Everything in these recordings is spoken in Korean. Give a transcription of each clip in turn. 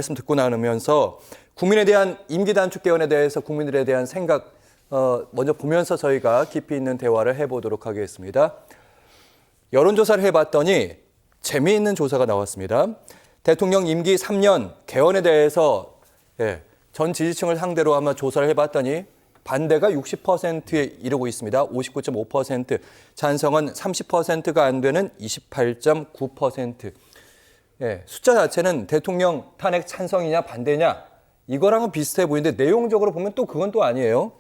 말씀 듣고 나누면서 국민에 대한 임기 단축 개헌에 대해서 국민들에 대한 생각 먼저 보면서 저희가 깊이 있는 대화를 해보도록 하겠습니다. 여론조사를 해봤더니 재미있는 조사가 나왔습니다. 대통령 임기 3년 개헌에 대해서 전 지지층을 상대로 한번 조사를 해봤더니 반대가 60%에 이르고 있습니다. 59.5%, 찬성은 30%가 안 되는 28.9%. 숫자 자체는 대통령 탄핵 찬성이냐 반대냐 이거랑은 비슷해 보이는데 내용적으로 보면 또 그건 또 아니에요.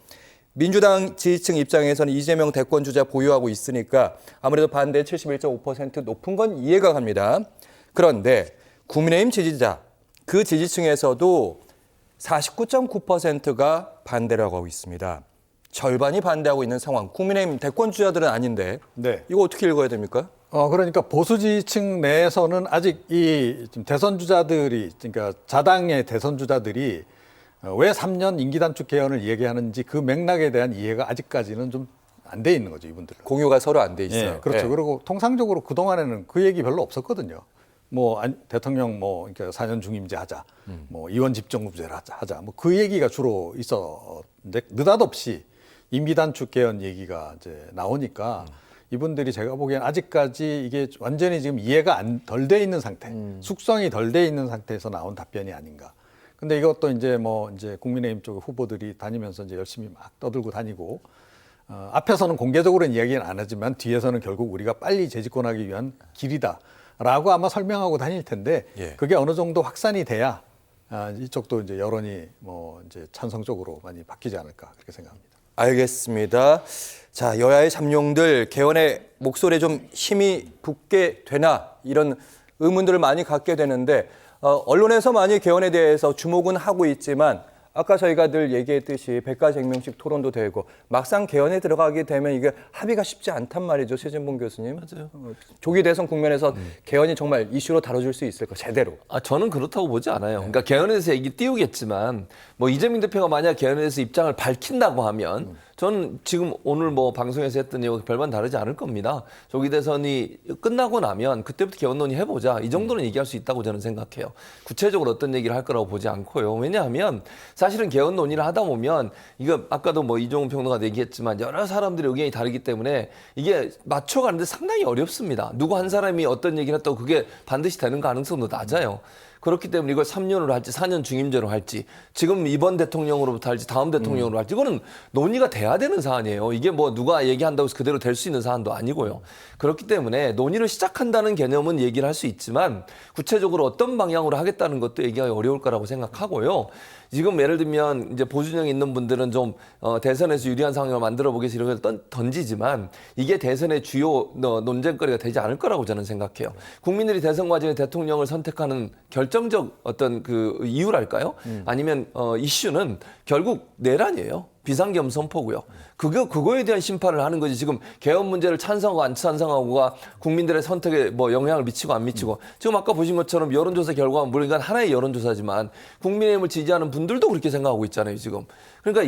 민주당 지지층 입장에서는 이재명 대권 주자 보유하고 있으니까 아무래도 반대 71.5% 높은 건 이해가 갑니다. 그런데 국민의힘 지지자, 그 지지층에서도 49.9%가 반대라고 하고 있습니다. 절반이 반대하고 있는 상황. 국민의힘 대권 주자들은 아닌데 이거 어떻게 읽어야 됩니까? 그러니까 보수 지지층 내에서는 아직 이 대선 주자들이, 그러니까 자당의 대선 주자들이 왜 3년 임기 단축 개헌을 얘기하는지 그 맥락에 대한 이해가 아직까지는 좀 안 돼 있는 거죠, 이분들은. 공유가 서로 안 돼 있어요. 예, 그렇죠. 그리고 통상적으로 그 동안에는 그 얘기 별로 없었거든요. 뭐 대통령 그러니까 4년 중임제 하자, 뭐 의원 집정부제를 하자, 뭐 그 얘기가 주로 있었는데 느닷없이 임기 단축 개헌 얘기가 이제 나오니까. 이분들이 제가 보기엔 아직까지 이게 완전히 지금 이해가 덜 돼 있는 상태, 숙성이 덜 돼 있는 상태에서 나온 답변이 아닌가. 근데 이것도 이제 이제 국민의힘 쪽 후보들이 다니면서 이제 열심히 막 떠들고 다니고, 앞에서는 공개적으로는 이야기는 안 하지만 뒤에서는 결국 우리가 빨리 재집권하기 위한 길이다라고 아마 설명하고 다닐 텐데, 그게 어느 정도 확산이 돼야 이쪽도 이제 여론이 이제 찬성 쪽으로 많이 바뀌지 않을까 그렇게 생각합니다. 알겠습니다. 자, 여야의 잠룡들 개헌의 목소리에 좀 힘이 붙게 되나 이런 의문들을 많이 갖게 되는데 언론에서 많이 개헌에 대해서 주목은 하고 있지만 아까 저희가 늘 얘기했듯이 100가지 토론도 되고 막상 개헌에 들어가게 되면 이게 합의가 쉽지 않단 말이죠. 최진봉 교수님. 맞아요. 조기 대선 국면에서 개헌이 정말 이슈로 다뤄줄 수 있을까 제대로. 저는 그렇다고 보지 않아요. 그러니까 개헌에 대해서 얘기 띄우겠지만 이재명 대표가 만약 개헌에 대해서 입장을 밝힌다고 하면 저는 지금 오늘 방송에서 했던 내용 별반 다르지 않을 겁니다. 조기 대선이 끝나고 나면 그때부터 개헌 논의해보자. 이 정도는 얘기할 수 있다고 저는 생각해요. 구체적으로 어떤 얘기를 할 거라고 보지 않고요. 왜냐하면 사실은 개헌 논의를 하다 보면 이거 아까도 이종훈 평론가도 얘기했지만 여러 사람들의 의견이 다르기 때문에 이게 맞춰가는데 상당히 어렵습니다. 누구 한 사람이 어떤 얘기를 했다고 그게 반드시 되는 가능성도 낮아요. 그렇기 때문에 이걸 3년으로 할지 4년 중임제로 할지 지금 이번 대통령으로부터 할지 다음 대통령으로 할지 이거는 논의가 돼야 되는 사안이에요. 이게 누가 얘기한다고 해서 그대로 될 수 있는 사안도 아니고요. 그렇기 때문에 논의를 시작한다는 개념은 얘기를 할 수 있지만 구체적으로 어떤 방향으로 하겠다는 것도 얘기하기 어려울 거라고 생각하고요. 지금 예를 들면 이제 보수정에 있는 분들은 좀 대선에서 유리한 상황을 만들어 보겠어 이런 걸 던지지만 이게 대선의 주요 논쟁거리가 되지 않을 거라고 저는 생각해요. 국민들이 대선 과정에 대통령을 선택하는 결정적 어떤 그 이유랄까요? 아니면 이슈는 결국 내란이에요. 비상계엄 선포고요. 그거에 대한 심판을 하는 거지. 지금 개헌 문제를 찬성하고 안 찬성하고가 국민들의 선택에 영향을 미치고 안 미치고. 지금 아까 보신 것처럼 여론조사 결과는 물론 이건 하나의 여론조사지만 국민의힘을 지지하는 분들도 그렇게 생각하고 있잖아요, 지금. 그러니까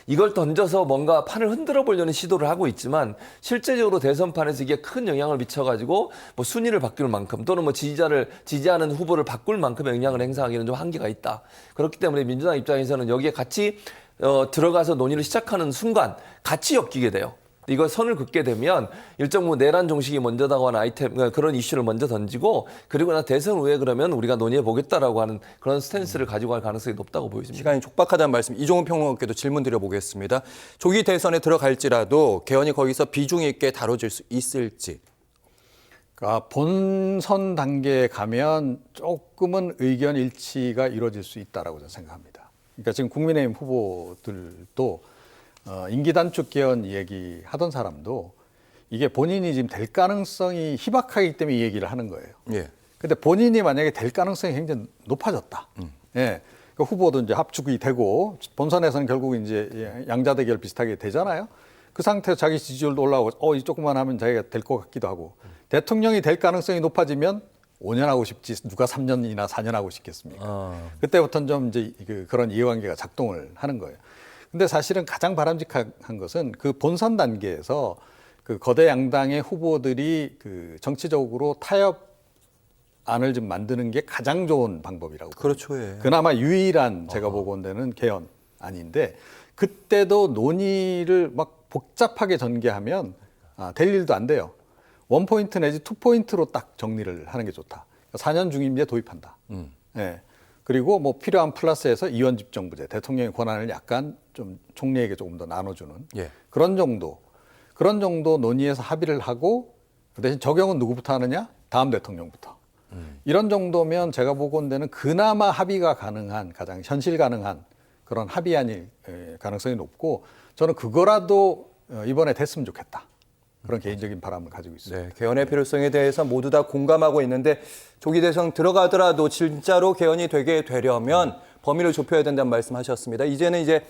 이걸 던져서 뭔가 판을 흔들어 보려는 시도를 하고 있지만 실제적으로 대선판에서 이게 큰 영향을 미쳐가지고 순위를 바뀔 만큼 또는 지지자를 지지하는 후보를 바꿀 만큼의 영향을 행사하기는 좀 한계가 있다. 그렇기 때문에 민주당 입장에서는 여기에 같이 들어가서 논의를 시작하는 순간 같이 엮이게 돼요. 이거 선을 긋게 되면 일정 부분 내란 종식이 먼저 다가오는 아이템 그런 이슈를 먼저 던지고 그리고 나 대선 후에 그러면 우리가 논의해 보겠다라고 하는 그런 스탠스를 가지고 갈 가능성이 높다고 보여집니다. 시간이 촉박하다는 말씀 이종훈 평론가께도 질문 드려보겠습니다. 조기 대선에 들어갈지라도 개헌이 거기서 비중 있게 다뤄질 수 있을지. 그러니까 본선 단계에 가면 조금은 의견 일치가 이루어질 수 있다라고 저는 생각합니다. 그러니까 지금 국민의힘 후보들도 임기 단축 개헌 얘기하던 사람도 이게 본인이 지금 될 가능성이 희박하기 때문에 이 얘기를 하는 거예요. 근데 본인이 만약에 될 가능성이 굉장히 높아졌다. 그 후보도 이제 합축이 되고 본선에서는 결국 이제 양자 대결 비슷하게 되잖아요. 그 상태에서 자기 지지율도 올라오고 이 조금만 하면 자기가 될 것 같기도 하고 대통령이 될 가능성이 높아지면 5년 하고 싶지 누가 3년이나 4년 하고 싶겠습니까? 그때부터는 좀 이제 그런 이해관계가 작동을 하는 거예요. 근데 사실은 가장 바람직한 것은 그 본선 단계에서 그 거대 양당의 후보들이 그 정치적으로 타협 안을 좀 만드는 게 가장 좋은 방법이라고. 그렇죠. 예. 그나마 유일한 제가 보건대는 개헌안인데 그때도 논의를 막 복잡하게 전개하면 될 일도 안 돼요. 원포인트 내지 투포인트로 딱 정리를 하는 게 좋다. 4년 중임제 도입한다. 예. 그리고 뭐 필요한 플러스에서 이원 집정부제, 대통령의 권한을 약간 좀 총리에게 조금 더 나눠주는 예. 그런 정도 논의해서 합의를 하고 그 대신 적용은 누구부터 하느냐? 다음 대통령부터. 이런 정도면 제가 보건대는 그나마 합의가 가능한 가장 현실 가능한 그런 합의안일 가능성이 높고 저는 그거라도 이번에 됐으면 좋겠다. 그런 개인적인 바람을 가지고 있습니다. 네, 개헌의 필요성에 대해서 모두 다 공감하고 있는데 조기 대선 들어가더라도 진짜로 개헌이 되게 되려면 범위를 좁혀야 된다는 말씀하셨습니다. 이제는 이제